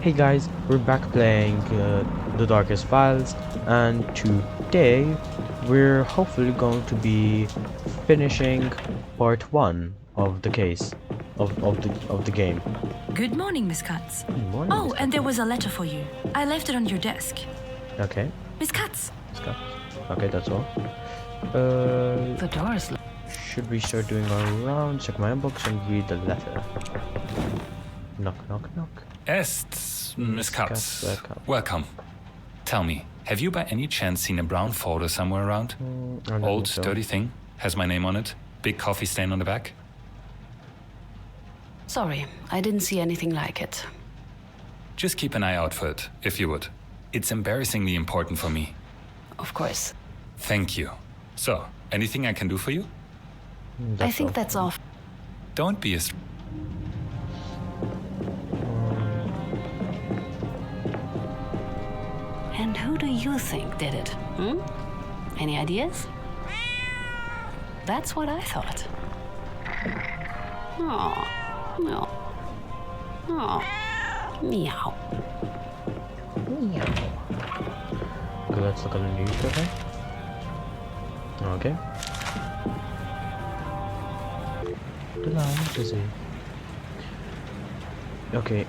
Hey guys, we're back playing The Darkest Files, and today we're hopefully going to be finishing part 1 of the case of the game. Good morning, Miss Katz. Good morning, Miss and there Katz. was a letter for you. I left it on your desk. Okay, Miss Katz. Miss Katz. Okay, that's all. The door is locked. Should we start doing our round? Check my inbox and read the letter. Knock, knock, knock. Miss Katz. Welcome. Welcome. Tell me, have you by any chance seen a brown folder somewhere around? I don't Old, think so. dirty thing? Has my name on it? Big coffee stain on the back? Sorry, I didn't see anything like it. Just keep an eye out for it, if you would. It's embarrassingly important for me. Of course. Thank you. So, anything I can do for you? I think that's all. Don't be a... And who do you think did it? Any ideas? That's what I thought. Oh, no. Oh, meow. Okay, let's look at the newspaper. Okay. The line is busy. Okay,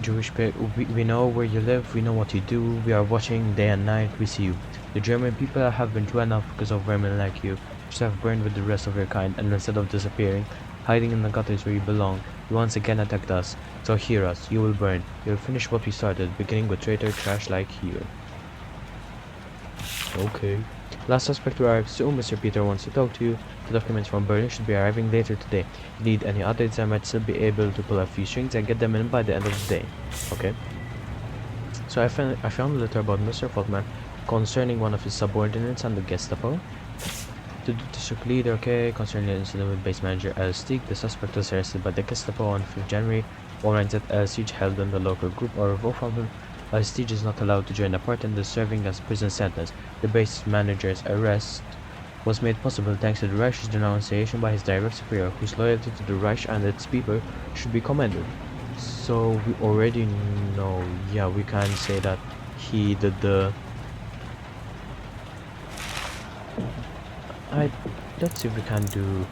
Jewish people, we know where you live, we know what you do, we are watching day and night, we see you. The German people have been true enough because of vermin like you, which have burned with the rest of your kind, and instead of disappearing, hiding in the gutters where you belong, you once again attacked us. So hear us, you will burn, you will finish what we started, beginning with traitor trash like you. Okay. Last suspect arrived soon. Mr. Peter wants to talk to you. The documents from Berlin should be arriving later today. If you need any updates, I might still be able to pull a few strings and get them in by the end of the day. Okay. So I found a letter about Mr. Faultman concerning one of his subordinates and the Gestapo. To the district leader, okay, concerning the incident with base manager L. Stieg, the suspect was arrested by the Gestapo on 5th January. Warrants at L. Siege held in the local group or Wolfhaven. Siege is not allowed to join the party and is serving as prison sentence. The base manager's arrest was made possible thanks to the Reich's denunciation by his direct superior, whose loyalty to the Reich and its people should be commended. So we already know, yeah, we can say that he did the... Let's see if we can do...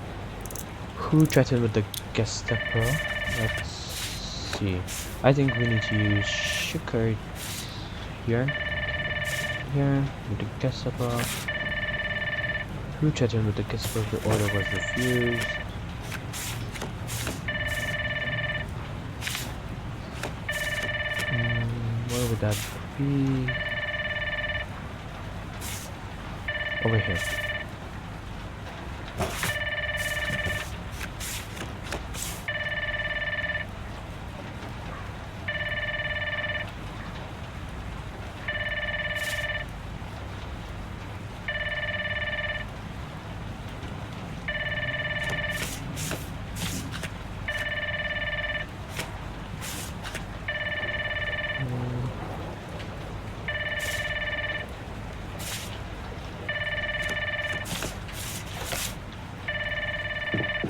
Who threatened with the Gestapo? Let's see. I think we need to use Schickert here with the Gestapo. Who threatened with the Gestapo? The order was refused. Where would that be? Over here.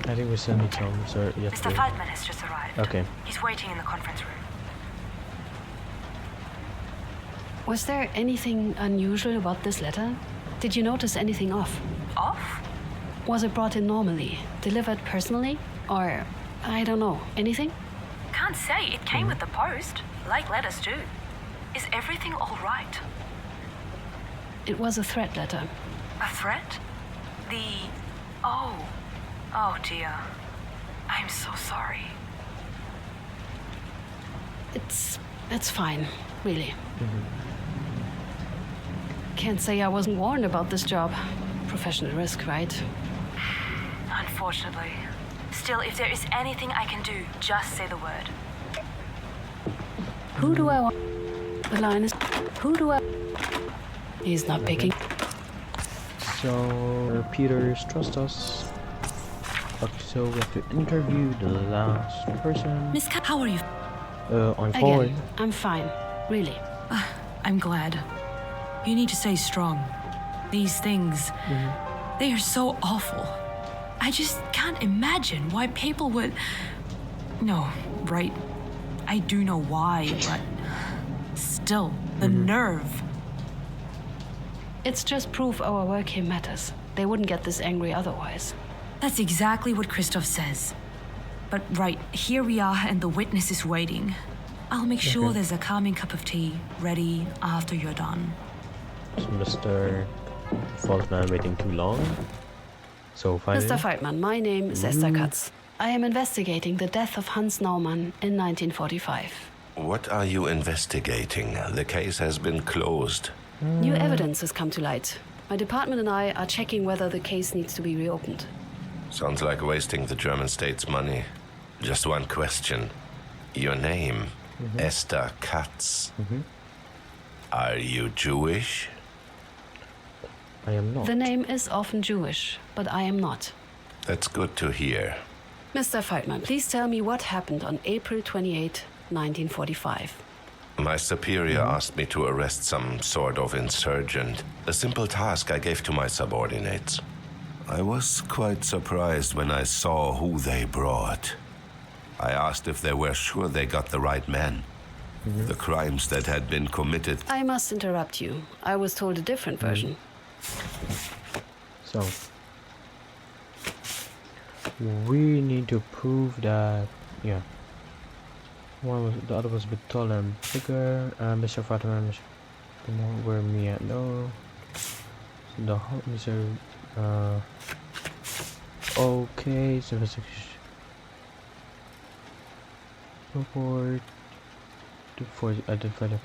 I think we still need some, sir. Mr. Feldman has just arrived. Okay. He's waiting in the conference room. Was there anything unusual about this letter? Did you notice anything off? Off? Was it brought in normally? Delivered personally? Or, I don't know, anything? Can't say. It came with the post, like letters do. Is everything all right? It was a threat letter. A threat? Oh dear. I'm so sorry. It's fine, really. Can't say I wasn't warned about this job. Professional risk, right? Unfortunately. Still, if there is anything I can do, just say the word. Who do I want? The line is... Who do I... He's not picking. So, Peters, trust us. Okay, so we have to interview the last person. Miss Cat, how are you? I'm fine. Again, I'm fine, really. I'm glad. You need to stay strong. These things, they are so awful. I just can't imagine why people would... No, right. I do know why, but still, the nerve. It's just proof our work here matters. They wouldn't get this angry otherwise. That's exactly what Christoph says. But right, here we are and the witness is waiting. I'll make sure there's a calming cup of tea ready after you're done. Is Mr. Falkman waiting too long? So finally... Mr. Feldman, my name is Esther Katz. I am investigating the death of Hans Naumann in 1945. What are you investigating? The case has been closed. New evidence has come to light. My department and I are checking whether the case needs to be reopened. Sounds like wasting the German state's money. Just one question. Your name, Esther Katz. Are you Jewish? I am not. The name is often Jewish, but I am not. That's good to hear. Mr. Feldman, please tell me what happened on April 28, 1945. My superior asked me to arrest some sort of insurgent, a simple task I gave to my subordinates. I was quite surprised when I saw who they brought. I asked if they were sure they got the right man. The crimes that had been committed. I must interrupt you. I was told a different version. So, we need to prove that, yeah. The other was a bit taller and bigger. Mr. Fatima, where me at? No. So the Mr. Okay, so report for identified.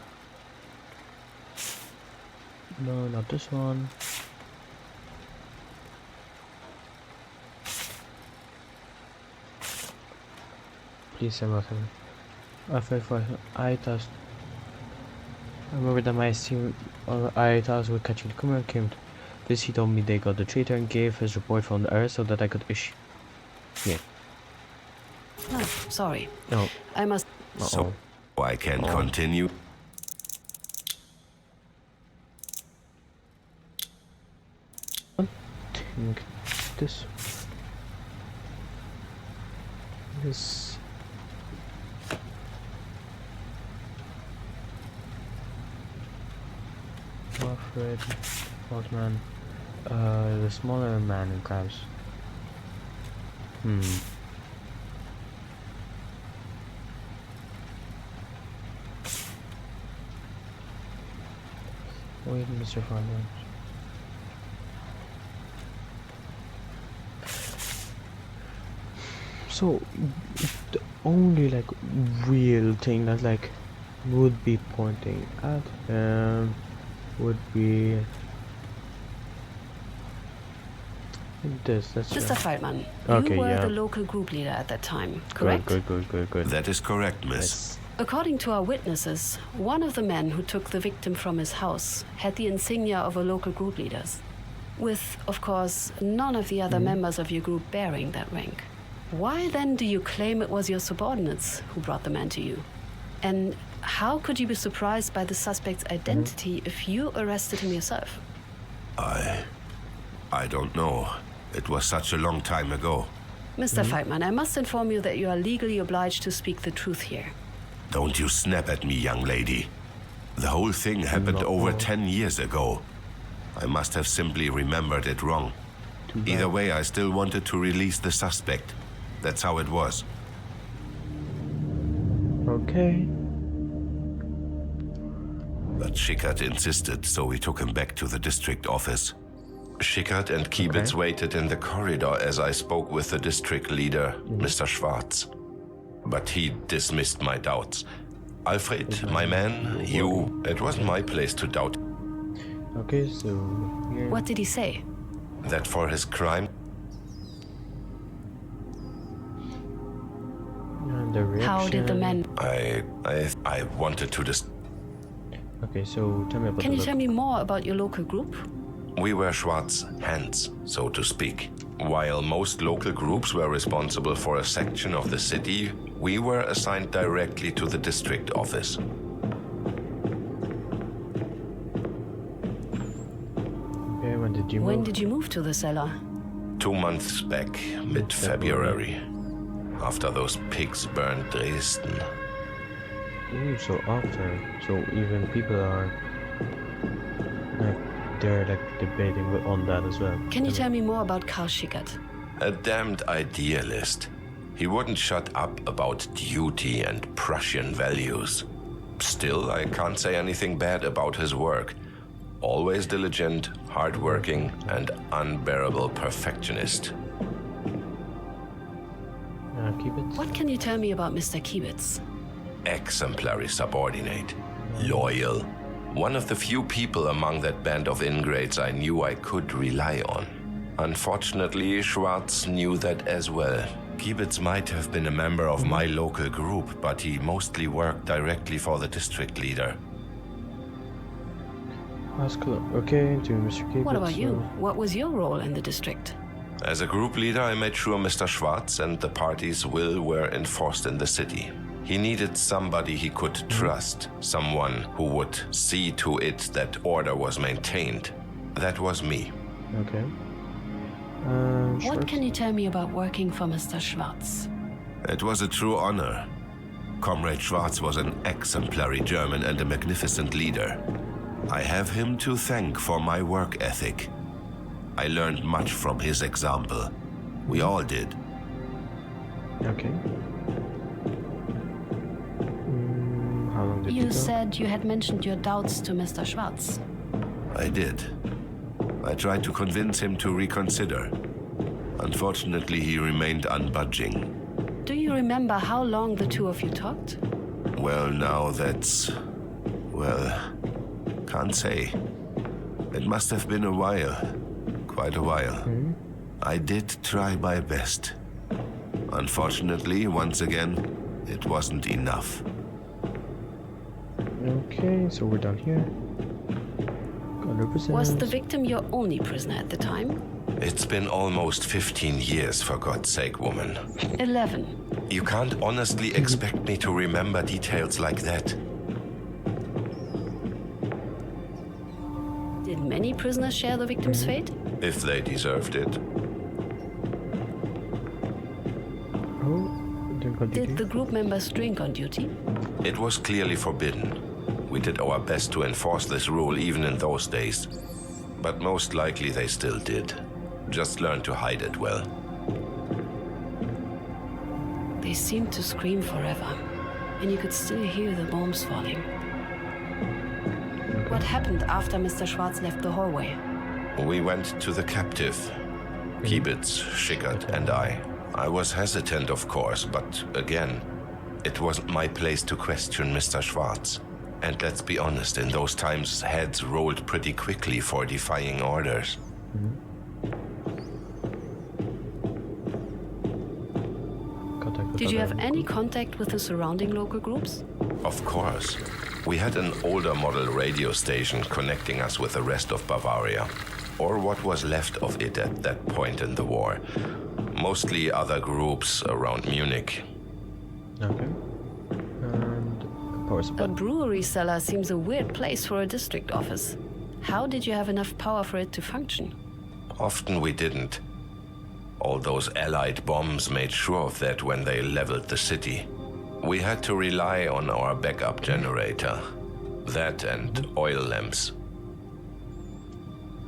No, not this one. Please send me. I remember that my team I thought would catch the criminal came to this. He told me they got the traitor and gave his report from the arrest so that I could issue. Yeah. No, sorry. No. I must. So I can continue. I think this. Alfred, Altman, the smaller man in crabs. Wait, Mr. Farmer. So, the only like real thing that like would be pointing at him would be this. That's Mr. Feldman, okay, you were yeah. the local group leader at that time, correct? Good. That is correct, miss. Yes. According to our witnesses, one of the men who took the victim from his house had the insignia of a local group leader's, with, of course, none of the other members of your group bearing that rank. Why then do you claim it was your subordinates who brought the man to you? And how could you be surprised by the suspect's identity if you arrested him yourself? I don't know. It was such a long time ago. Mr. Feldman, I must inform you that you are legally obliged to speak the truth here. Don't you snap at me, young lady. The whole thing happened over 10 years ago. I must have simply remembered it wrong. Either way, I still wanted to release the suspect. That's how it was. Okay. But Schickert insisted, so we took him back to the district office. Schickert and Kiebitz waited in the corridor as I spoke with the district leader, Mr. Schwarz. But he dismissed my doubts. Alfred, my man, it wasn't my place to doubt. Okay, so here. What did he say? That for his crime, And the reaction. How did the men... I wanted to Okay, so tell me about Can you tell me more about your local group? We were Schwarz hands, so to speak. While most local groups were responsible for a section of the city, we were assigned directly to the district office. Okay, when did you move? When did you move to the cellar? 2 months back, mid-February, after those pigs burned Dresden. Ooh, so after, so even people are like they're like debating on that as well. Can you tell me more about Karl Schickert? A damned idealist. He wouldn't shut up about duty and Prussian values. Still, I can't say anything bad about his work. Always diligent, hardworking, and unbearable perfectionist. Keep it. What can you tell me about Mr. Kiebitz? Exemplary subordinate. Loyal. One of the few people among that band of ingrates I knew I could rely on. Unfortunately, Schwartz knew that as well. Kiebitz might have been a member of my local group, but he mostly worked directly for the district leader. Okay, to Mr. Kiebitz. What about you? What was your role in the district? As a group leader, I made sure Mr. Schwartz and the party's will were enforced in the city. He needed somebody he could trust, someone who would see to it that order was maintained. That was me. Okay. What can you tell me about working for Mr. Schwartz? It was a true honor. Comrade Schwartz was an exemplary German and a magnificent leader. I have him to thank for my work ethic. I learned much from his example. We all did. Okay. How long did You go? said you had mentioned your doubts to Mr. Schwartz. I did. I tried to convince him to reconsider. Unfortunately, he remained unbudging. Do you remember how long the two of you talked? Well, now that's... well, can't say. It must have been a while. Quite a while. I did try my best. Unfortunately, once again, it wasn't enough. Okay, so we're done here. 100%. Was the victim your only prisoner at the time? It's been almost 15 years, for God's sake, woman. 11. You can't honestly expect me to remember details like that. Did many prisoners share the victim's fate? If they deserved it. Oh, drink on duty. Did the group members drink on duty? It was clearly forbidden. We did our best to enforce this rule even in those days. But most likely they still did. Just learned to hide it well. They seemed to scream forever, and you could still hear the bombs falling. What happened after Mr. Schwartz left the hallway? We went to the captive. Kiebitz, Schickert, and I. I was hesitant, of course, but again, it wasn't my place to question Mr. Schwartz. And let's be honest, in those times, heads rolled pretty quickly for defying orders. Did you have any contact with the surrounding local groups? Of course. We had an older model radio station connecting us with the rest of Bavaria, or what was left of it at that point in the war. Mostly other groups around Munich. Okay. And power A supply. brewery cellar seems a weird place for a district office. How did you have enough power for it to function? Often we didn't. All those Allied bombs made sure of that when they leveled the city. We had to rely on our backup generator. That and oil lamps.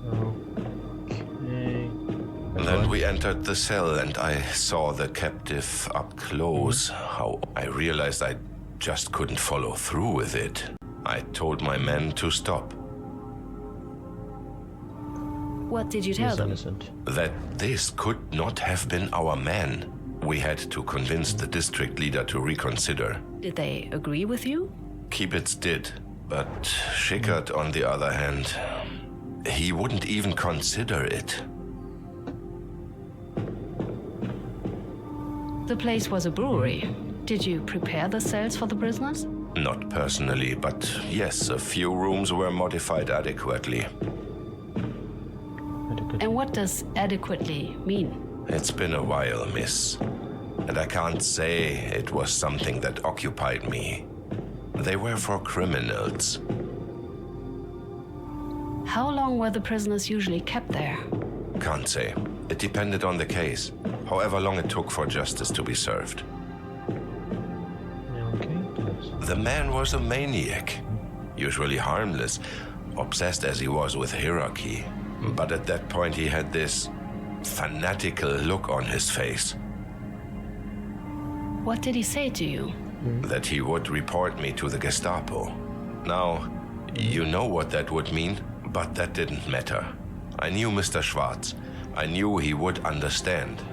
Okay. Then we entered the cell and I saw the captive up close. How I realized I just couldn't follow through with it. I told my men to stop. What did you tell He's them? innocent. That this could not have been our man. We had to convince the district leader to reconsider. Did they agree with you? Kiebitz did, but Schickert, on the other hand, he wouldn't even consider it. The place was a brewery. Did you prepare the cells for the prisoners? Not personally, but yes, a few rooms were modified adequately. And what does adequately mean? It's been a while, miss. And I can't say it was something that occupied me. They were for criminals. How long were the prisoners usually kept there? Can't say. It depended on the case. However long it took for justice to be served. Okay. The man was a maniac, usually harmless, obsessed as he was with hierarchy. But at that point he had this fanatical look on his face. What did he say to you? That he would report me to the Gestapo. Now, you know what that would mean, but that didn't matter. I knew Mr. Schwartz. I knew he would understand.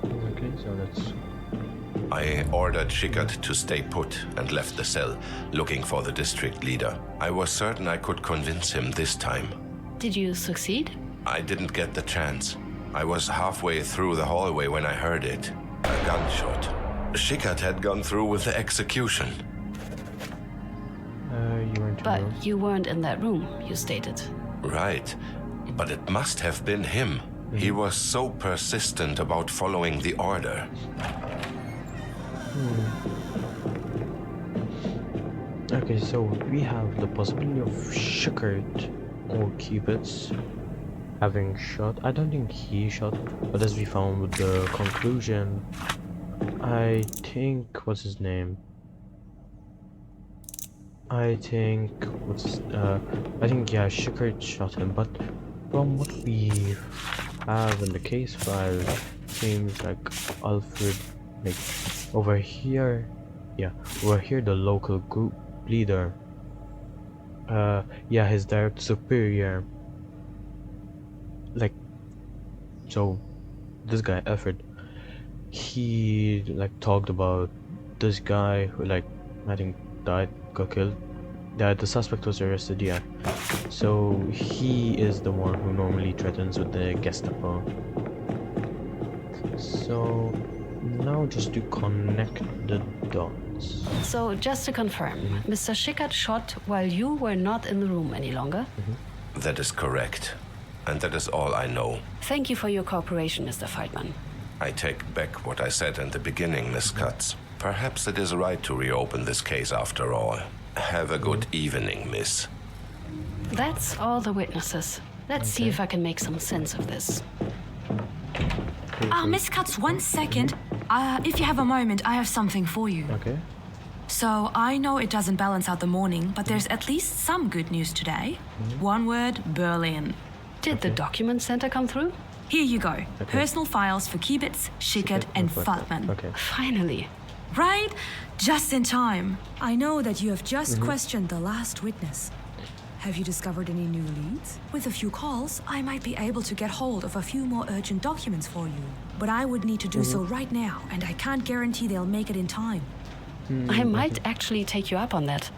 Okay, so let's... I ordered Schickert to stay put and left the cell, looking for the district leader. I was certain I could convince him this time. Did you succeed? I didn't get the chance. I was halfway through the hallway when I heard it. A gunshot. Schickert had gone through with the execution. You weren't But alone. you weren't in that room, you stated. Right. But it must have been him. He was so persistent about following the order. Okay, so we have the possibility of Schickert or Kibitz having shot. I don't think he shot, but as we found with the conclusion, I think, what's his name? I think, yeah, Schickert shot him, but from what we have in the case file, seems like Alfred, like, over here, the local group leader, yeah, his direct superior, like, so, this guy, Alfred, he, like, talked about this guy who, like, I think got killed. The suspect was arrested, yeah. So he is the one who normally threatens with the Gestapo. So now just to connect the dots. So, just to confirm, Mr. Schickert shot while you were not in the room any longer? That is correct. And that is all I know. Thank you for your cooperation, Mr. Feldman. I take back what I said in the beginning, Miss Katz. Perhaps it is right to reopen this case after all. Have a good evening, miss. That's all the witnesses. Let's see if I can make some sense of this. Miss Katz, 1 second. If you have a moment, I have something for you. Okay. So, I know it doesn't balance out the morning, but there's at least some good news today. One word, Berlin. Did the document center come through? Here you go. Personal files for Kibitz, Schickert, and Feldman. Okay. Finally. Right? Just in time. I know that you have just questioned the last witness. Have you discovered any new leads? With a few calls, I might be able to get hold of a few more urgent documents for you. But I would need to do so right now, and I can't guarantee they'll make it in time. I might actually take you up on that.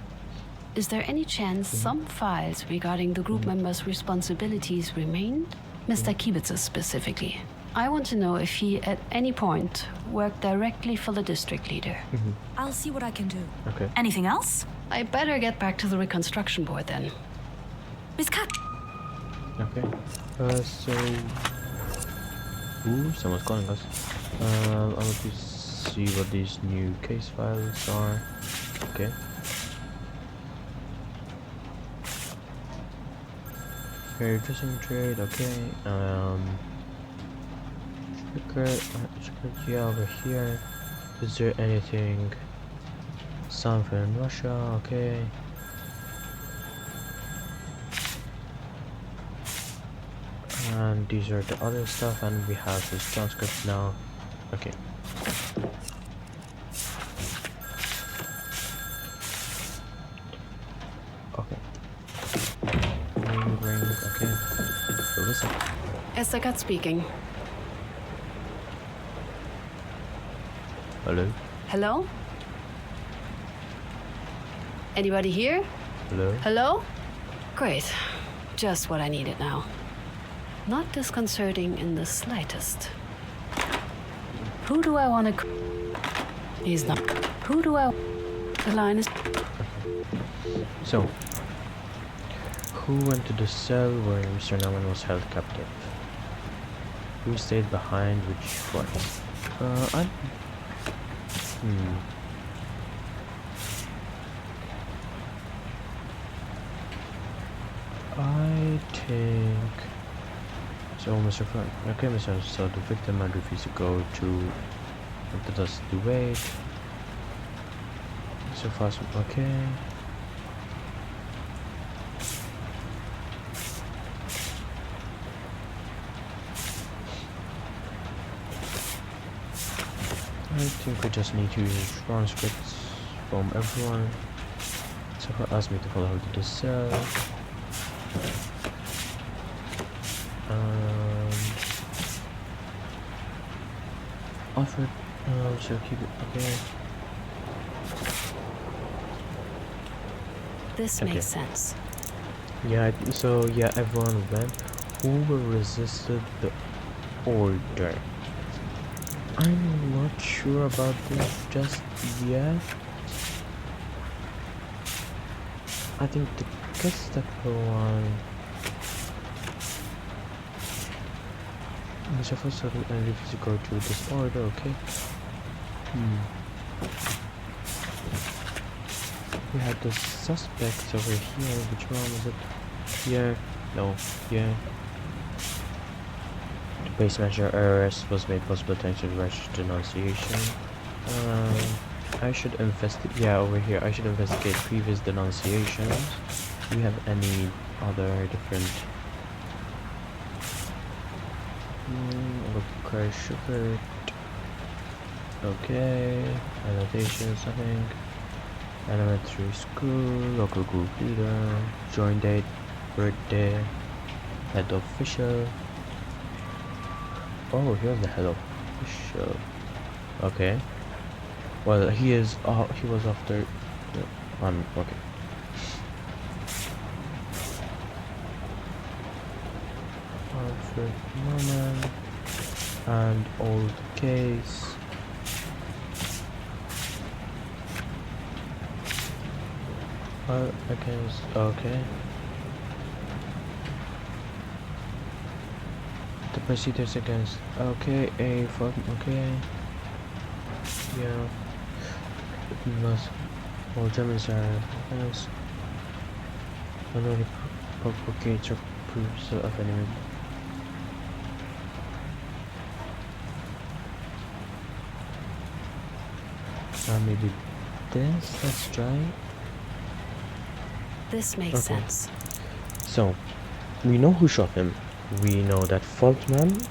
Is there any chance some files regarding the group members' responsibilities remained? Mr. Kibitz specifically. I want to know if he, at any point, worked directly for the district leader. I'll see what I can do. Okay. Anything else? I better get back to the reconstruction board then. Miss Kat. Okay. So. Ooh, someone's calling us. I want to see what these new case files are. Okay. Hairdressing trade. Okay. Schickert, yeah, over here. Is there anything? Something in Russia. Okay. And these are the other stuff, and we have his transcript now. Okay. Okay. Ring. Okay. So listen. Esther Kat speaking. Hello. Hello? Anybody here? Hello. Hello? Great. Just what I needed now. Not disconcerting in the slightest. Who do I want to... He's not... Who do I... The line is... So, who went to the cell where Mr. Nauman was held captive? Who stayed behind with Schwartz? I think... So, Mr. Frank... Okay, Mr. So the victim had refused to go to Let us do wait. So fast, okay. I think we just need to use transcripts from everyone. So ask me to follow her to the cell. Offered, so keep it, okay. This makes sense. Yeah, so yeah, everyone went. Who resisted the order? I'm not sure about this just yet. I think the Gestapo one. So for certain I refuse to go through this order, okay? We had the suspects over here. Which one was it? Here? No, here. The base measure arrest was made possible thanks to the registered denunciation. I should investigate. Yeah, over here. I should investigate previous denunciations. Do you have any other different? Okay, sugar. Okay, annotations, I think. Elementary school, local group leader, join date, birthday, head official. Oh, here's the head official. Okay. Well, he is. He was after. Okay. Alfred Norman and old case. Okay. The procedures against. Okay, okay. Yeah. Must. All Germans are. Yes. Already propagates or proofs of enemy. Maybe this. Let's try. This makes sense. So, we know who shot him. We know that Faultman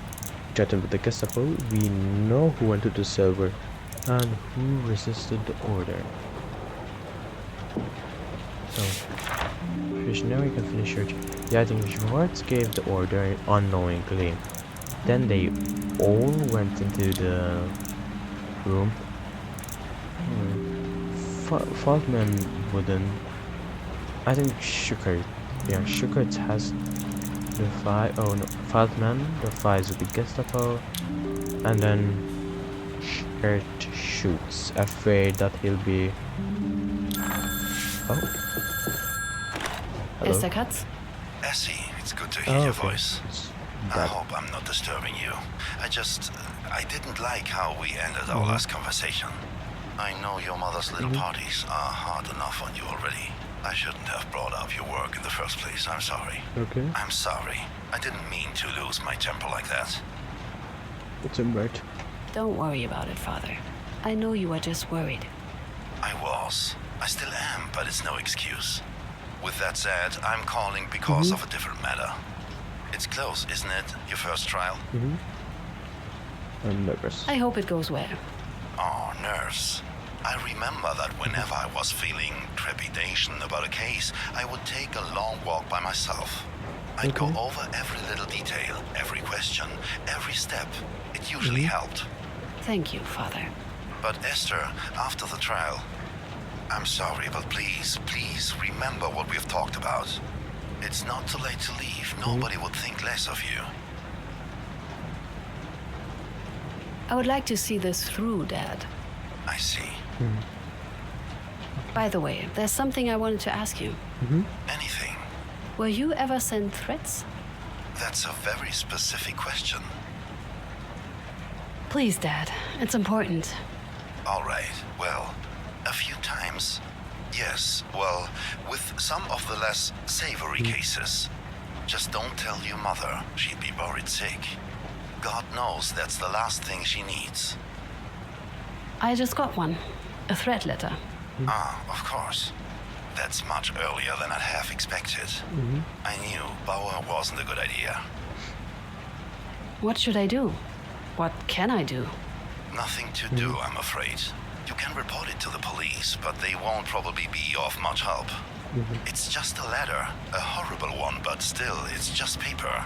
chatted with the Gestapo. We know who went to the server and who resisted the order. So, visionary can finish your. Yeah, I think Schwartz gave the order unknowingly. Then they all went into the room. Faultman wouldn't. I think Schuckert. Yeah, Schuckert has the fight. Oh no, Faultman the fights with the Gestapo, and then Schuckert shoots, afraid that he'll be. Oh. Hello. Esther Katz? Essie, it's good to hear your voice. I That. hope I'm not disturbing you. I didn't like how we ended our last conversation. I know your mother's little parties are hard enough on you already. I shouldn't have brought up your work in the first place. I'm sorry. Okay. I'm sorry. I didn't mean to lose my temper like that. It's alright. Don't worry about it, Father. I know you are just worried. I was. I still am, but it's no excuse. With that said, I'm calling because of a different matter. It's close, isn't it? Your first trial? I'm nervous. I hope it goes well. Oh, nerves. I remember that whenever I was feeling trepidation about a case, I would take a long walk by myself. I'd go over every little detail, every question, every step. It usually helped. Thank you, Father. But Esther, after the trial, I'm sorry, but please remember what we've talked about. It's not too late to leave. Nobody would think less of you. I would like to see this through, Dad. I see. By the way, there's something I wanted to ask you. Anything? Were you ever sent threats? That's a very specific question. Please, Dad. It's important. All right, well, a few times. Yes, well, with some of the less savory cases. Just don't tell your mother. She'd be worried sick. God knows that's the last thing she needs. I just got one. A threat letter. Ah, of course. That's much earlier than I'd have expected. I knew Bauer wasn't a good idea. What should I do? What can I do? Nothing to do, I'm afraid. You can report it to the police, but they won't probably be of much help. It's just a letter, a horrible one, but still, it's just paper.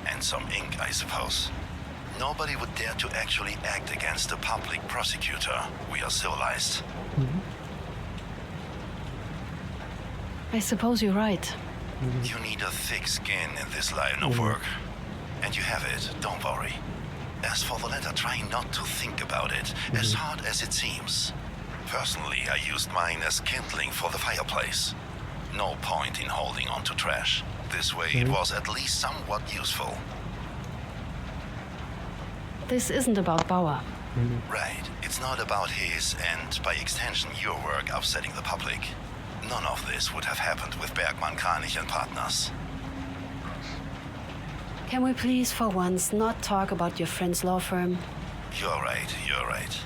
And some ink, I suppose. Nobody would dare to actually act against a public prosecutor. We are civilized. I suppose you're right. You need a thick skin in this line of work. And you have it, don't worry. As for the letter, try not to think about it, as hard as it seems. Personally, I used mine as kindling for the fireplace. No point in holding on to trash. This way it was at least somewhat useful. This isn't about Bauer. Right. It's not about his and, by extension, your work upsetting the public. None of this would have happened with Bergmann, Kranich and Partners. Can we please, for once, not talk about your friend's law firm? You're right, you're right.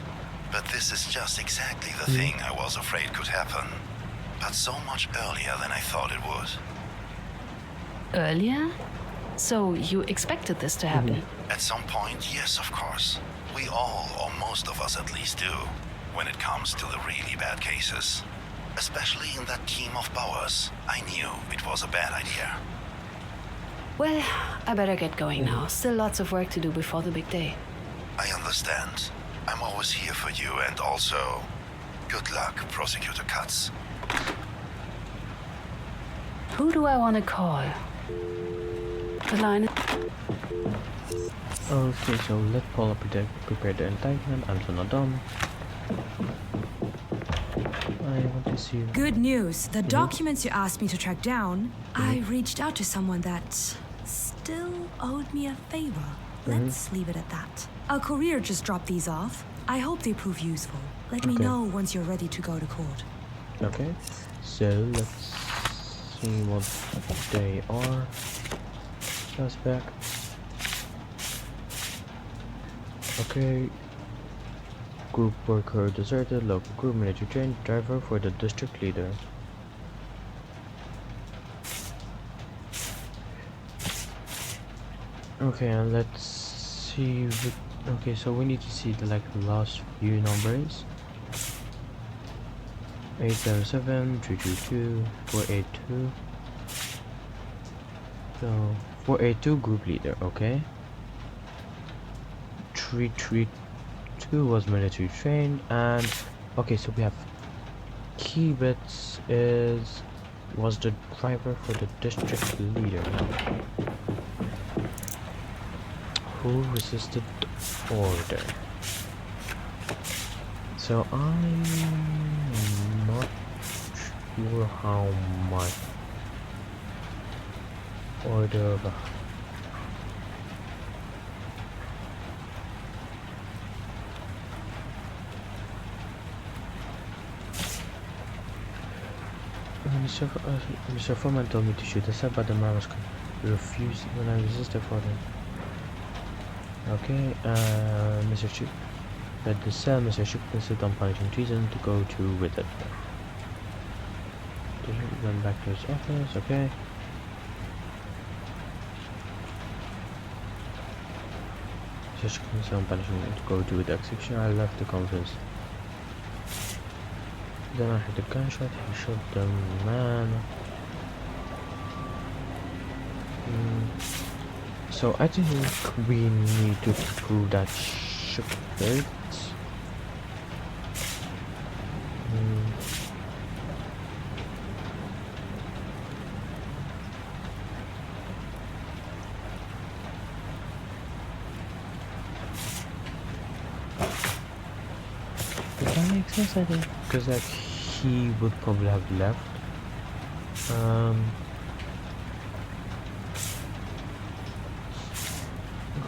But this is just exactly the thing I was afraid could happen. But so much earlier than I thought it would. Earlier? So you expected this to happen? At some point, yes, of course. We all, or most of us at least, do, when it comes to the really bad cases. Especially in that team of Bauers. I knew it was a bad idea. Well, I better get going now. Still lots of work to do before the big day. I understand. I'm always here for you, and also, good luck, Prosecutor Katz. Who do I want to call? The line. Okay, so let Paula prepare the indictment. I'm still not done. I want to see. Good news. The documents you asked me to track down, I reached out to someone that still owed me a favor. Let's leave it at that. A courier just dropped these off. I hope they prove useful. Let me know once you're ready to go to court. Okay, so let's see what they are. Suspect. Okay. Group worker deserted, local group military trained, driver for the district leader. Okay, and let's see. Okay, so we need to see the last few numbers. 807 322 482. So 482 group leader. Okay. 332 was military trained, and okay, so we have Kibitz was the driver for the district leader. Who resisted order? So I'm not sure how much order. Mr. Foreman told me to shoot the set, but the man was refused when I resisted for them. Okay, Mr. Chuk at the cell. Mr. Chuk insisted on punishing treason to go to with it. He went back to his office. Okay. Mr. Chuk insisted on punishing to go to with the execution. I left the conference. Then I heard a gunshot. He shot the man. So I think we need to prove that shit. Does that make sense? I think because like he would probably have left.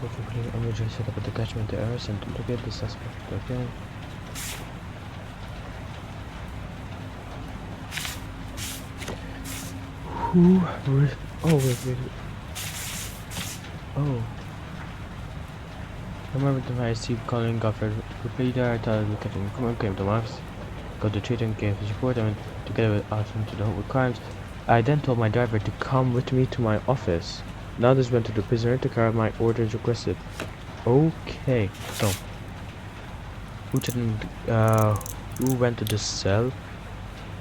Go for clear emergency set up a detachment to arrest and interrogate the suspect. Okay. Oh wait. Oh. I remember the night Steve calling Goffred Group leader, I thought we came to my office, got the treater and gave his report. I went together with Artem to the Home with Crimes. I then told my driver to come with me to my office. Now others went to the prisoner to carry out my orders requested. Okay, so who went to the cell?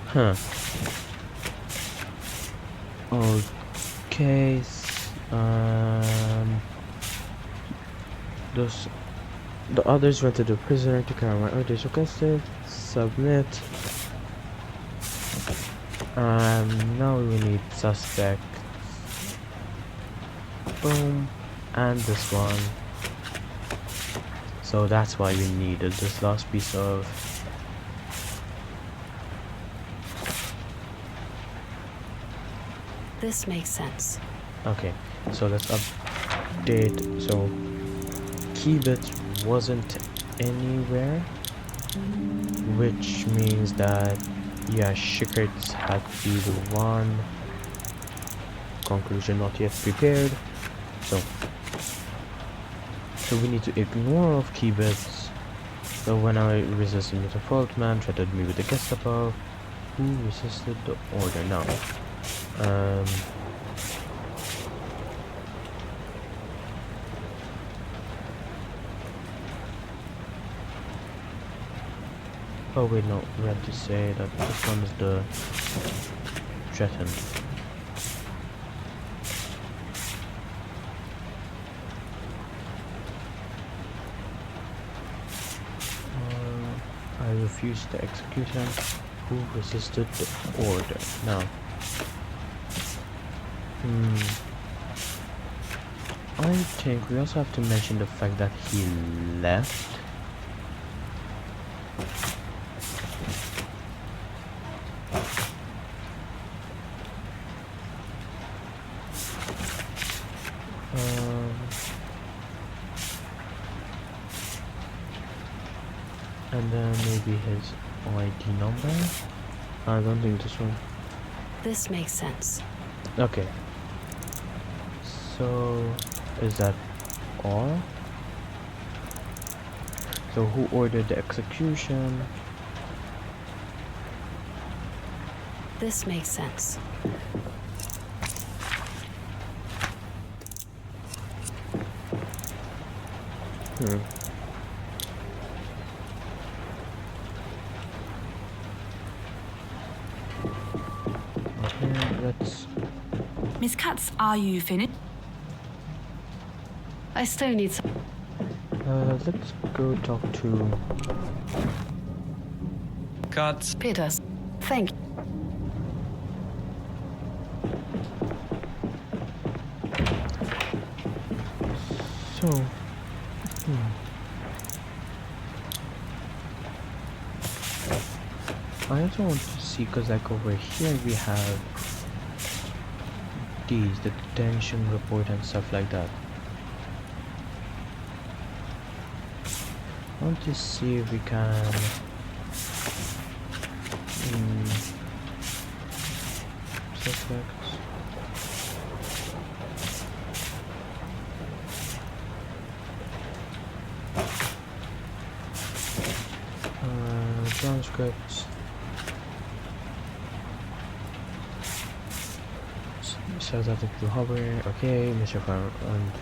Huh. Okay. The others went to the prisoner to carry my orders requested. Submit. Now we need suspect. Boom. And this one. So that's why we needed this last piece of. This makes sense. Okay, so let's update. So Keybit wasn't anywhere, which means that yeah, Shikhart's had to be the one. Conclusion not yet prepared. So we need to ignore of Keybits. So when I resisted Mr. Faultman threatened me with the Gestapo, who resisted the order now? Oh wait, no, we have to say that this one is the threatened. I refused to execute him. Who resisted the order? Now. I think we also have to mention the fact that he left. And then maybe his ID number. I don't think this one. This makes sense. Okay. So is that all? So who ordered the execution? This makes sense. Let's. Miss Katz, are you finished? I still need some. Let's go talk to. Cut. Peters. Thank you. So. I also want to see, because like over here we have these, the detention report and stuff like that. I want to see if we can suspects. Transcripts. Says that to hover. Okay, Mr. Farm and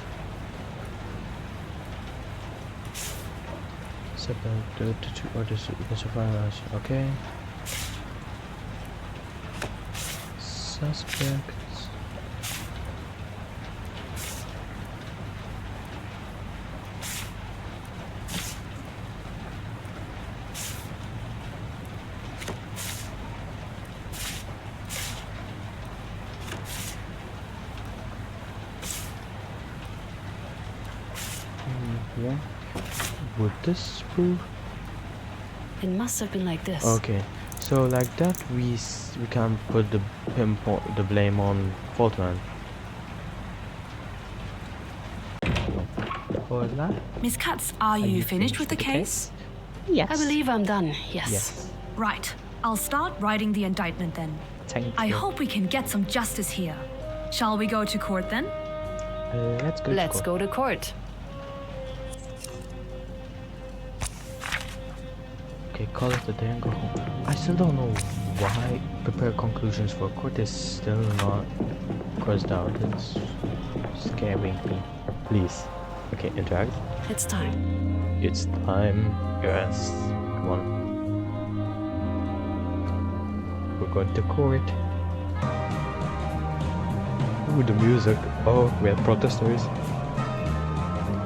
set the two orders to Mr. Farm. Okay. Suspects. Yeah. Would this prove? It must have been like this. Okay. So like that, we can put the blame on Faultman. Hola. Miss Katz, are you finished with the case? Yes. I believe I'm done. Yes. Yes. Right. I'll start writing the indictment then. Thank I you. hope we can get some justice here. Shall we go to court then? Let's go. Let's go to court. call it a day and go home. I still don't know why prepare conclusions for court is still not crossed out. It's scaring me. Please. Okay, interact. It's time. It's time. Yes. Come on. We're going to court. Ooh, the music. Oh, we have protesters.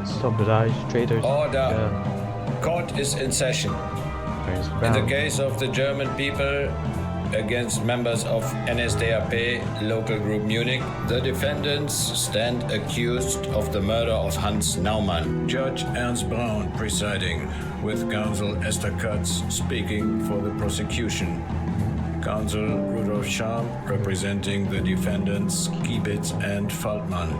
Stop the lies, traitors. Order. Court is in session. There's In the Brown. case of the German people against members of NSDAP local group Munich, the defendants stand accused of the murder of Hans Naumann. Judge Ernst Braun presiding, with counsel Esther Katz speaking for the prosecution. Counsel Rudolf Scham representing the defendants Kiebitz and Faltmann.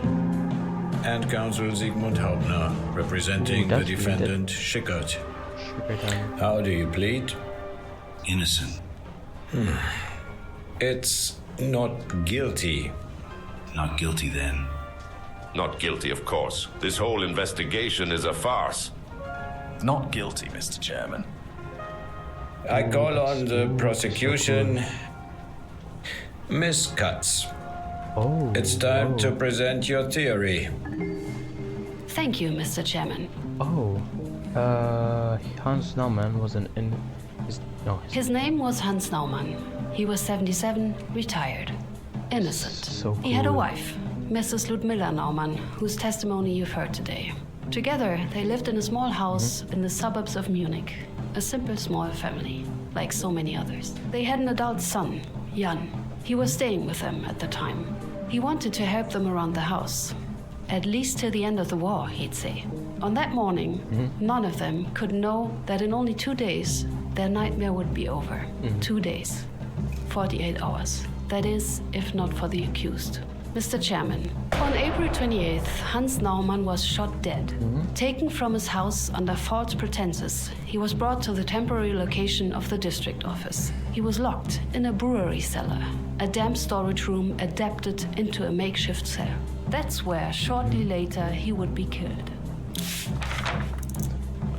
And counsel Sigmund Hauptner representing the That's defendant Schickert. Sugar time. How do you plead? Innocent. It's not guilty. Not guilty then. Not guilty, of course. This whole investigation is a farce. Not guilty, Mr. Chairman. I call on the prosecution. Miss Katz, Oh. it's time to present your theory. Thank you, Mr. Chairman. Oh. Hans Naumann was an His name was Hans Naumann. He was 77, retired. Innocent. So He had a cool. wife, Mrs. Ludmilla Naumann, whose testimony you've heard today. Together, they lived in a small house in the suburbs of Munich. A simple small family, like so many others. They had an adult son, Jan. He was staying with them at the time. He wanted to help them around the house. At least till the end of the war, he'd say. On that morning, none of them could know that in only 2 days, their nightmare would be over. 2 days. 48 hours. That is, if not for the accused. Mr. Chairman, on April 28th, Hans Naumann was shot dead. Taken from his house under false pretenses, he was brought to the temporary location of the district office. He was locked in a brewery cellar, a damp storage room adapted into a makeshift cell. That's where, shortly later, he would be killed.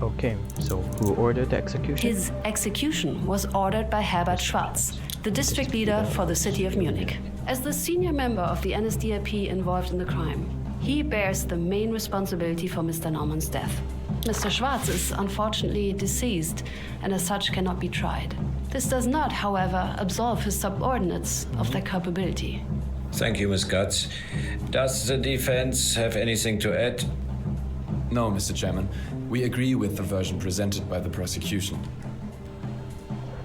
Okay, so who ordered the execution? His execution was ordered by Herbert Schwarz, the district leader for the city of Munich. As the senior member of the NSDAP involved in the crime, he bears the main responsibility for Mr. Naumann's death. Mr. Schwarz is unfortunately deceased and as such cannot be tried. This does not, however, absolve his subordinates of their culpability. Thank you, Miss Katz. Does the defense have anything to add? No, Mr. Chairman. We agree with the version presented by the prosecution.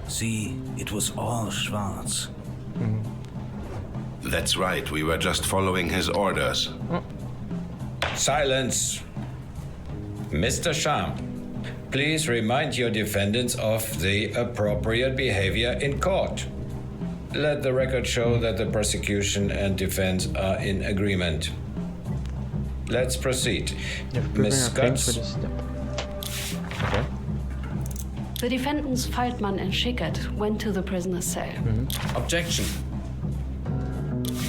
See, it was all Schwarz. That's right, we were just following his orders. Silence. Mr. Scham, please remind your defendants of the appropriate behavior in court. Let the record show that the prosecution and defense are in agreement. Let's proceed. Miss Katz. Okay. The defendants Faltmann and Schickert went to the prisoner's cell. Objection.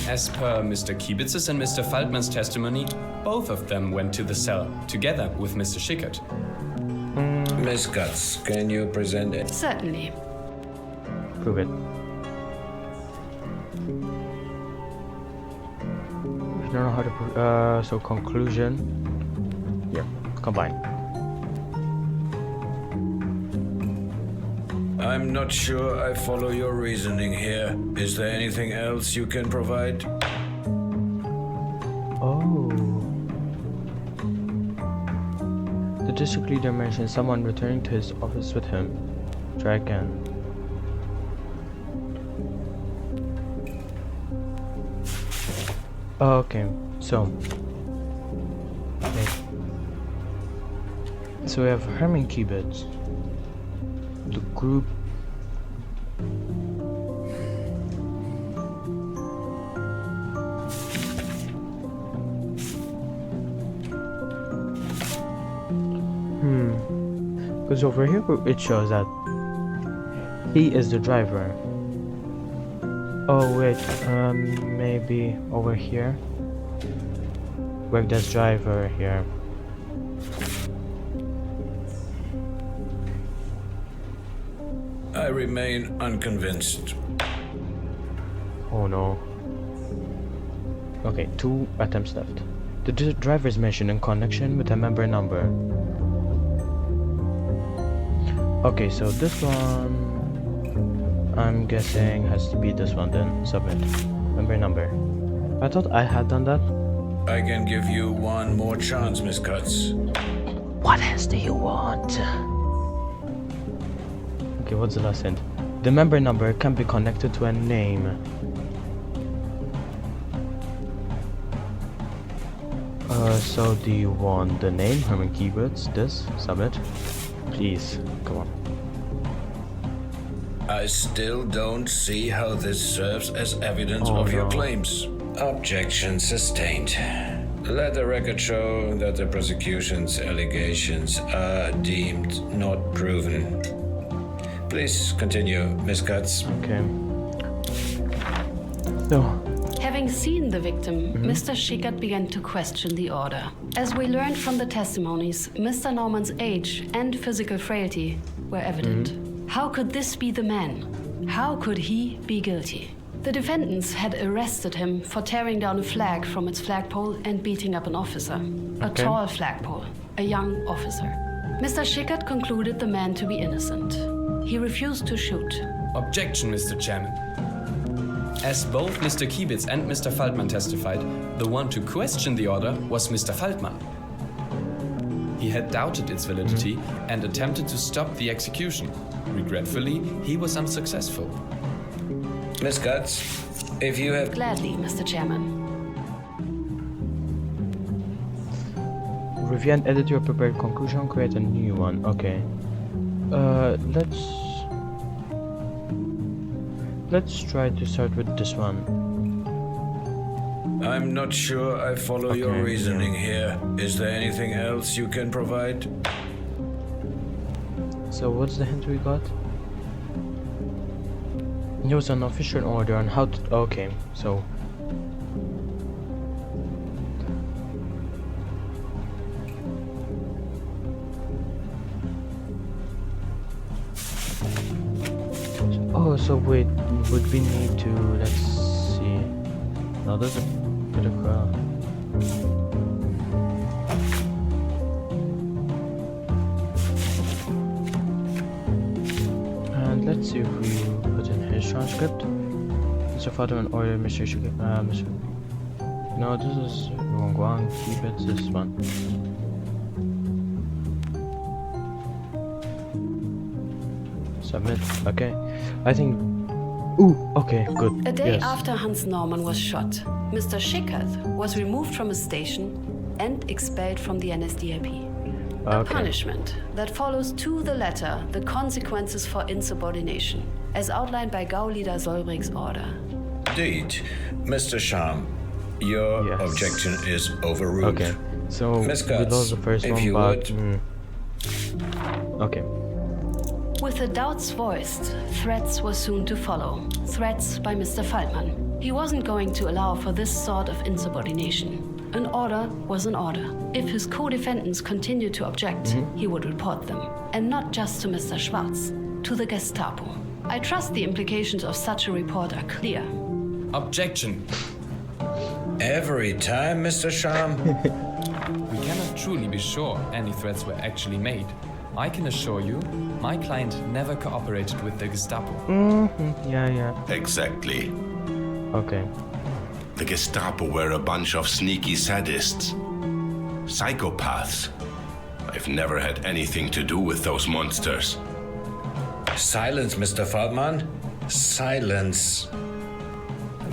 As per Mr. Kiebitz's and Mr. Faltmann's testimony, both of them went to the cell, together with Mr. Schickert. Miss Katz, can you present it? Certainly. Prove it. I don't know how to prove. So conclusion. Yeah, combine. I'm not sure I follow your reasoning here. Is there anything else you can provide? Oh. The district leader mentioned someone returning to his office with him. Try again. Okay, so. Okay. So we have Hermann Kiebitz. The group. Because over here it shows that he is the driver. Oh wait, maybe over here. Where does driver here? remain unconvinced. Oh no. Okay, 2 attempts left. The driver's mentioned in connection with a member number. Okay, so this one, I'm guessing has to be this one then. Submit. Member number. I thought I had done that. I can give you one more chance, Miss Cutts. What else do you want? Okay, what's the last hint? The member number can be connected to a name. So do you want the name? Herman Keywords, this, submit. Please, come on. I still don't see how this serves as evidence of your claims. Objection sustained. Let the record show that the prosecution's allegations are deemed not proven. Please continue, Miss Cutts. Okay. So, Having seen the victim, Mr. Schickert began to question the order. As we learned from the testimonies, Mr. Norman's age and physical frailty were evident. How could this be the man? How could he be guilty? The defendants had arrested him for tearing down a flag from its flagpole and beating up an officer. A tall flagpole, a young officer. Mr. Schickert concluded the man to be innocent. He refused to shoot. Objection, Mr. Chairman. As both Mr. Kiebitz and Mr. Faltman testified, the one to question the order was Mr. Faltman. He had doubted its validity and attempted to stop the execution. Regretfully, he was unsuccessful. Miss Cutts, if you have... Gladly, Mr. Chairman. review and edit your prepared conclusion, create a new one. Okay. Let's try to start with this one. I'm not sure I follow your reasoning here. Is there anything else you can provide? So what's the hint we got? There was an official order on how to... Okay, so... Oh, so wait, would we need to... Let's see... Now there's a bit of and let's see if we put in his transcript. Mr. Fatherman order Mr. Mr. No, this is wrong. Keep it this one. Submit. Okay. I think. Ooh. Okay. Good. A day yes. after Hans Norman was shot, Mr. Schickert was removed from his station and expelled from the NSDAP. A punishment that follows to the letter the consequences for insubordination, as outlined by GAU leader Solbrich's order. Indeed. Mr. Scham, your objection is overruled. Okay, so Ms. we lost the first if one, you but... would. Okay. With the doubts voiced, threats were soon to follow. Threats by Mr. Faltman. He wasn't going to allow for this sort of insubordination. An order was an order. If his co-defendants continued to object, he would report them. And not just to Mr. Schwarz, to the Gestapo. I trust the implications of such a report are clear. Objection. Every time, Mr. Scham? We cannot truly be sure any threats were actually made. I can assure you, my client never cooperated with the Gestapo. Yeah. Exactly. Okay. The Gestapo were a bunch of sneaky sadists. Psychopaths. I've never had anything to do with those monsters. Silence, Mr. Faltman. Silence.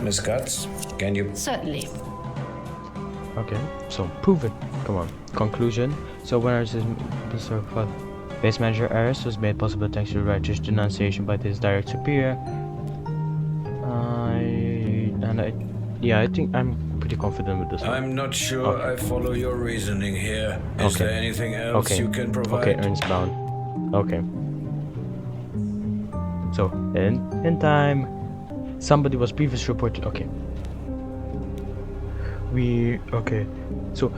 Miss Cutts, can you... Certainly. Okay, so prove it. Come on. Conclusion. So when Mr. Base manager arrest was made possible thanks to righteous denunciation by his direct superior. I think I'm pretty confident with this one. I'm not sure I follow your reasoning here. Is there anything else you can provide? Okay, Ernst Bound. Okay. So, in time, somebody was previously reported. Okay. Okay. So,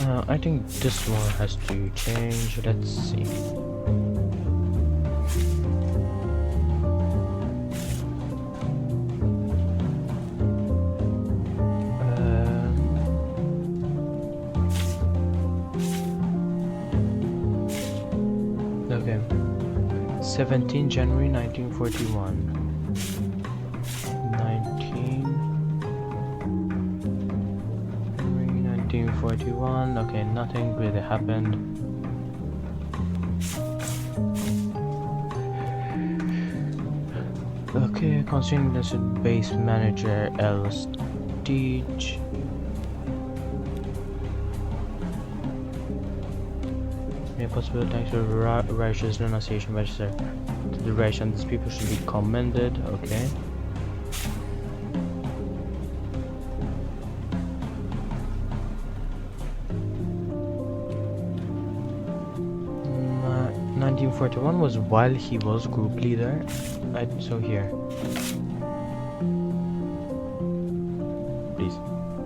I think this one has to change. Let's see. Okay. 17 January 1941. 1941. Okay, nothing really happened. Okay, considering this base manager L. Stage. May possible thanks to righteous renunciation register to the ration. These people should be commended. Okay. Uh, 1941 was while he was group leader. So here. Please.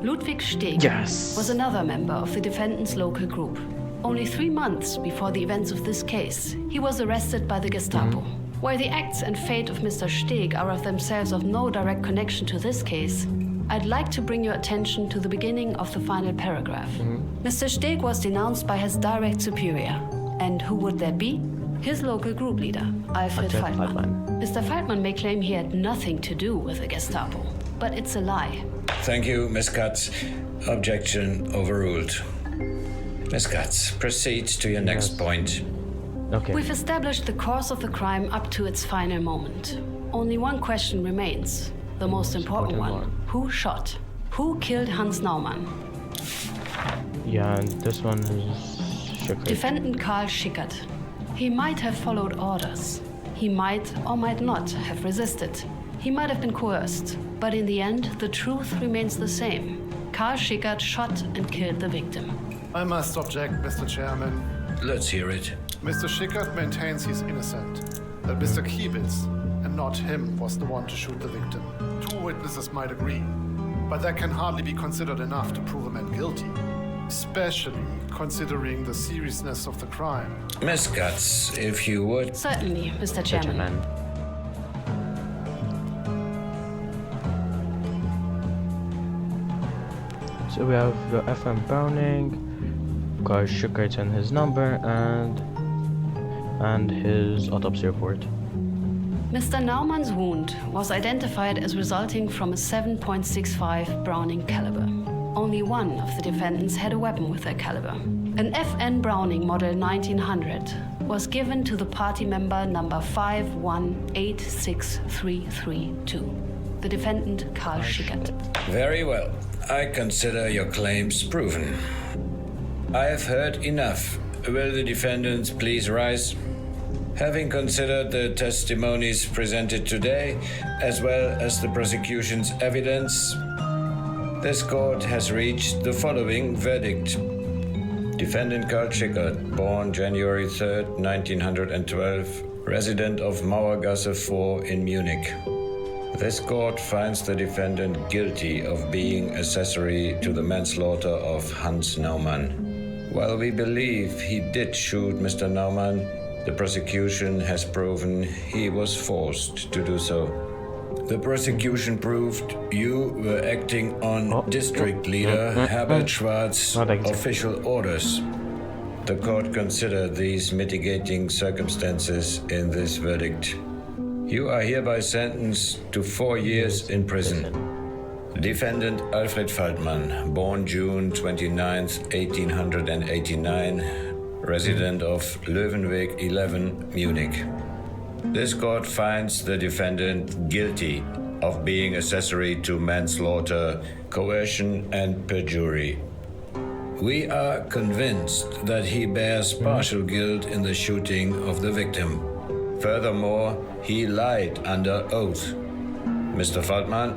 Ludwig Steg Yes. was another member of the defendant's local group. Only 3 months before the events of this case, he was arrested by the Gestapo. While the acts and fate of Mr. Steg are of themselves of no direct connection to this case, I'd like to bring your attention to the beginning of the final paragraph. Mr. Steg was denounced by his direct superior. And who would that be? His local group leader, Alfred Faltmann. Mr. Faltmann may claim he had nothing to do with the Gestapo, but it's a lie. Thank you, Miss Katz. Objection overruled. Miss Katz, proceed to your next point. Okay. We've established the course of the crime up to its final moment. Only one question remains, the most important one. Who shot? Who killed Hans Naumann? Yeah, and this one is Schickert. Defendant Karl Schickert. He might have followed orders. He might or might not have resisted. He might have been coerced. But in the end, the truth remains the same. Karl Schickert shot and killed the victim. I must object, Mr. Chairman. Let's hear it. Mr. Schickert maintains he's innocent, that Mr. Kiebitz and not him was the one to shoot the victim. 2 witnesses might agree, but that can hardly be considered enough to prove a man guilty, especially considering the seriousness of the crime. Miss Katz, if you would. Certainly, Mr. Chairman. So we have the FM Browning, Karl Schickert and his number, and his autopsy report. Mr. Naumann's wound was identified as resulting from a 7.65 Browning caliber. Only one of the defendants had a weapon with that caliber. An FN Browning model 1900 was given to the party member number 5186332, the defendant Karl Schickert. Very well. I consider your claims proven. I have heard enough. Will the defendants please rise? Having considered the testimonies presented today, as well as the prosecution's evidence, this court has reached the following verdict. Defendant Karl Schickert, born January 3rd, 1912, resident of Mauergasse 4 in Munich. This court finds the defendant guilty of being accessory to the manslaughter of Hans Naumann. While we believe he did shoot Mr. Naumann, the prosecution has proven he was forced to do so. The prosecution proved you were acting on district leader Herbert Schwarz's official orders. The court considered these mitigating circumstances in this verdict. You are hereby sentenced to 4 years in prison. Defendant Alfred Faltmann, born June 29, 1889, resident of Löwenweg 11, Munich. This court finds the defendant guilty of being accessory to manslaughter, coercion, and perjury. We are convinced that he bears partial guilt in the shooting of the victim. Furthermore, he lied under oath. Mr. Faltmann,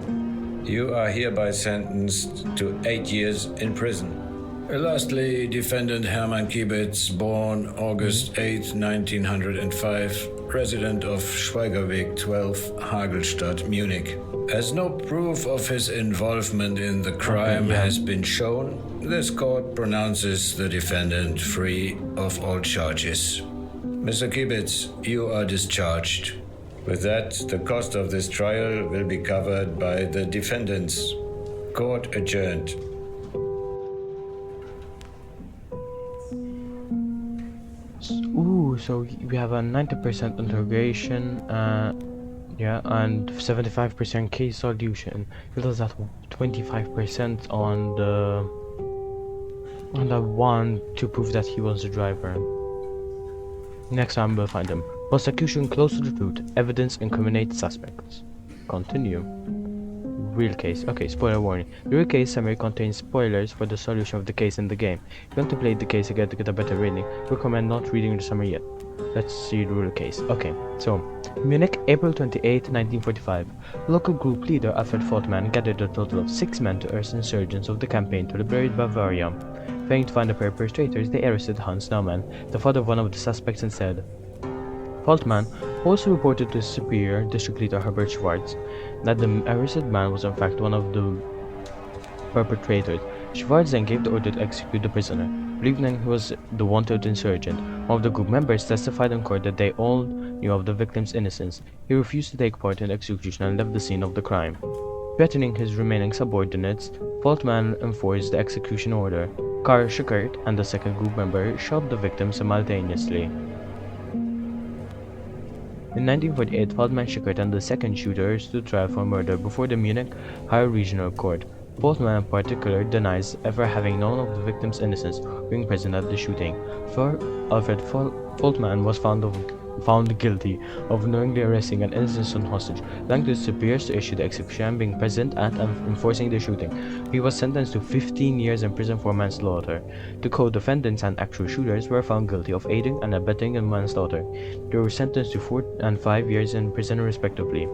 you are hereby sentenced to 8 years in prison. Lastly, defendant Hermann Kiebitz, born August 8, 1905, resident of Schweigerweg 12, Hagelstadt, Munich. As no proof of his involvement in the crime has been shown, this court pronounces the defendant free of all charges. Mr. Kibitz, you are discharged. With that, the cost of this trial will be covered by the defendants. Court adjourned. Ooh, so we have a 90% interrogation, and 75% case solution. It does that 25% on the one to prove that he was the driver. Next time we'll find him. Prosecution close to the truth. Evidence incriminate suspects. Continue. Real case. Okay, spoiler warning. The real case summary contains spoilers for the solution of the case in the game. If you want to play the case again to get a better rating, recommend not reading the summary yet. Let's see the real case. Okay, so Munich, April 28, 1945. Local group leader Alfred Fortmann gathered a total of 6 men to urge insurgents of the campaign to liberate Bavaria. Failing to find the perpetrators, they arrested Hans Naumann, the father of one of the suspects, instead. Fortmann also reported to his superior, District Leader Herbert Schwarz, that the arrested man was in fact one of the perpetrators. Schwarz then gave the order to execute the prisoner, believing he was the wanted insurgent. One of the group members testified in court that they all knew of the victim's innocence. He refused to take part in the execution and left the scene of the crime. Threatening his remaining subordinates, Fortmann enforced the execution order. Karl Schickert and the second group member shot the victim simultaneously. In 1948, Fortmann, Schickert, and the second shooter stood trial for murder before the Munich Higher Regional Court. Fortmann in particular denies ever having known of the victim's innocence or being present at the shooting. Alfred Fortmann was found guilty of knowingly arresting an innocent hostage, lying to his superiors to issue the execution, being present at and enforcing the shooting. He was sentenced to 15 years in prison for manslaughter. The co-defendants and actual shooters were found guilty of aiding and abetting in manslaughter. They were sentenced to 4 and 5 years in prison respectively.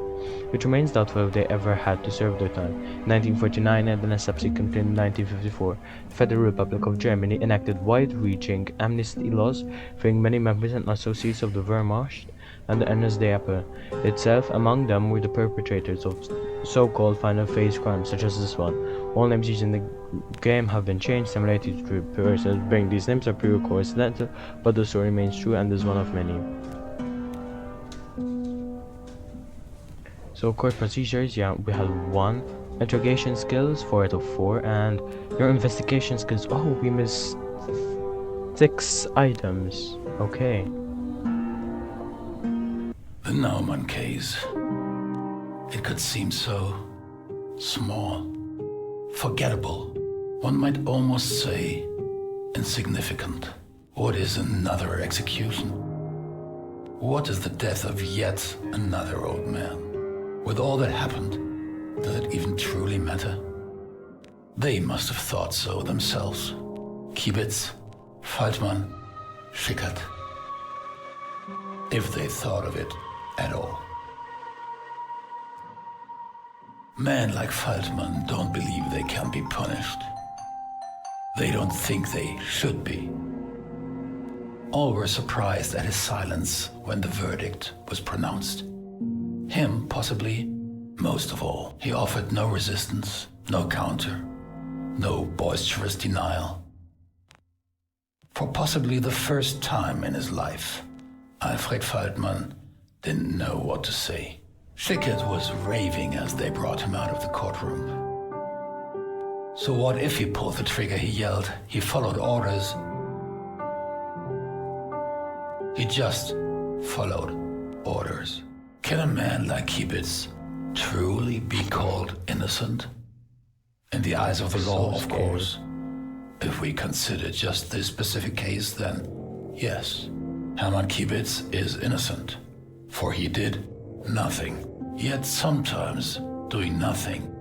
It remains doubtful if they ever had to serve their time. In 1949 and then subsequently in 1954, the Federal Republic of Germany enacted wide-reaching amnesty laws, freeing many members and associates of the Wehrmacht and the NSDAP itself. Among them were the perpetrators of so-called final phase crimes such as this one. All names used in the game have been changed. Similarities to persons bearing these names are pure coincidental, but the story remains true and is one of many. So court procedures, we have 1. Interrogation skills, 4 out of 4, and your investigation skills, we missed 6 items. Okay. The Naumann case. It could seem so small, forgettable, one might almost say insignificant. What is another execution? What is the death of yet another old man? With all that happened, does it even truly matter? They must have thought so themselves. Kibitz, Faltmann, Schickert. If they thought of it at all. Men like Faltmann don't believe they can be punished. They don't think they should be. All were surprised at his silence when the verdict was pronounced. Him, possibly, most of all. He offered no resistance, no counter, no boisterous denial. For possibly the first time in his life, Alfred Faltmann didn't know what to say. Schickert was raving as they brought him out of the courtroom. So what if he pulled the trigger, he yelled. He followed orders. He just followed orders. Can a man like Kibitz truly be called innocent? In the eyes of the law, of course. If we consider just this specific case, then yes, Hermann Kibitz is innocent, for he did nothing. Yet sometimes doing nothing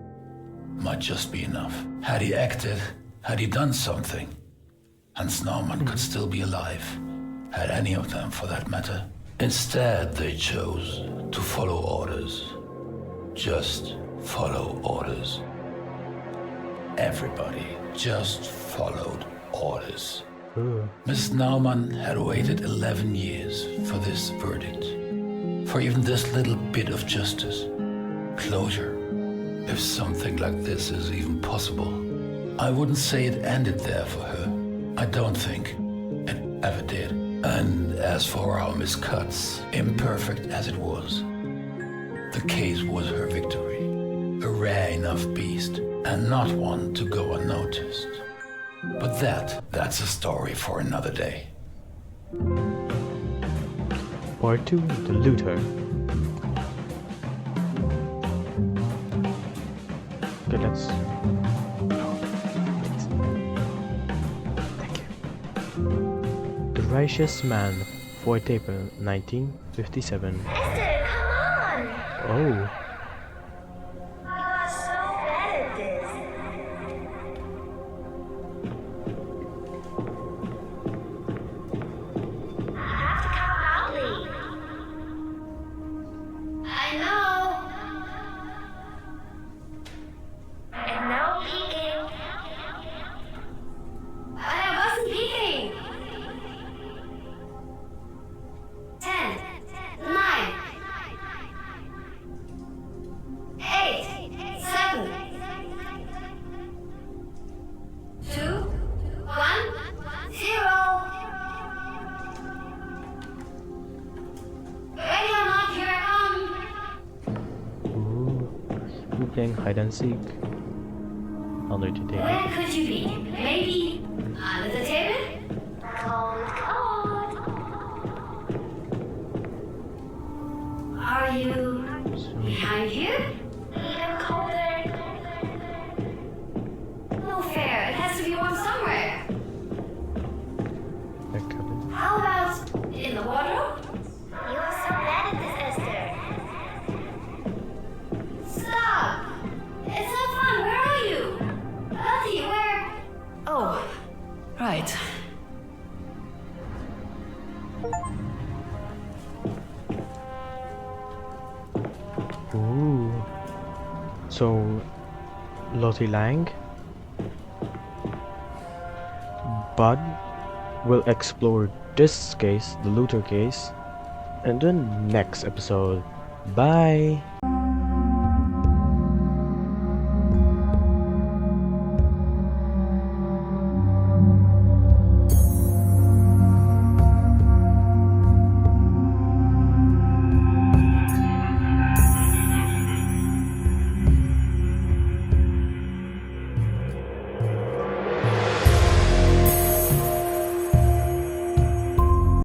might just be enough. Had he acted, had he done something, Hans Naumann could still be alive, had any of them for that matter. Instead, they chose to follow orders. Just follow orders. Everybody just followed orders. Miss Naumann had waited 11 years for this verdict, for even this little bit of justice, closure. if something like this is even possible. I wouldn't say it ended there for her. I don't think it ever did. And as for our miscuts, imperfect as it was, the case was her victory. A rare enough beast, and not one to go unnoticed. But that's a story for another day. Part 2, The Looter. Okay, let's... Thank you. The Righteous Man, 4th April 1957. Esther, come on! Oh. You are so bad at this. I have to count loudly. I know. And no peeking. But I wasn't peeking. 10, 9, 8, 7, 2, 1, 0. Ready or not, here I come. Ooh. We're playing hide and seek. Under the table. Where could you be? Maybe under the table? Cold, cold. Are you behind here? Even colder. No fair. It has to be warm somewhere. Back cabin. How about in the wardrobe? You are so bad at this, Esther. Stop! It's not fun. Where are you? Lottie, where? Oh, right. Ooh. So, Lottie Lang. Bud will explore this case, the Luther case, in the next episode. Bye!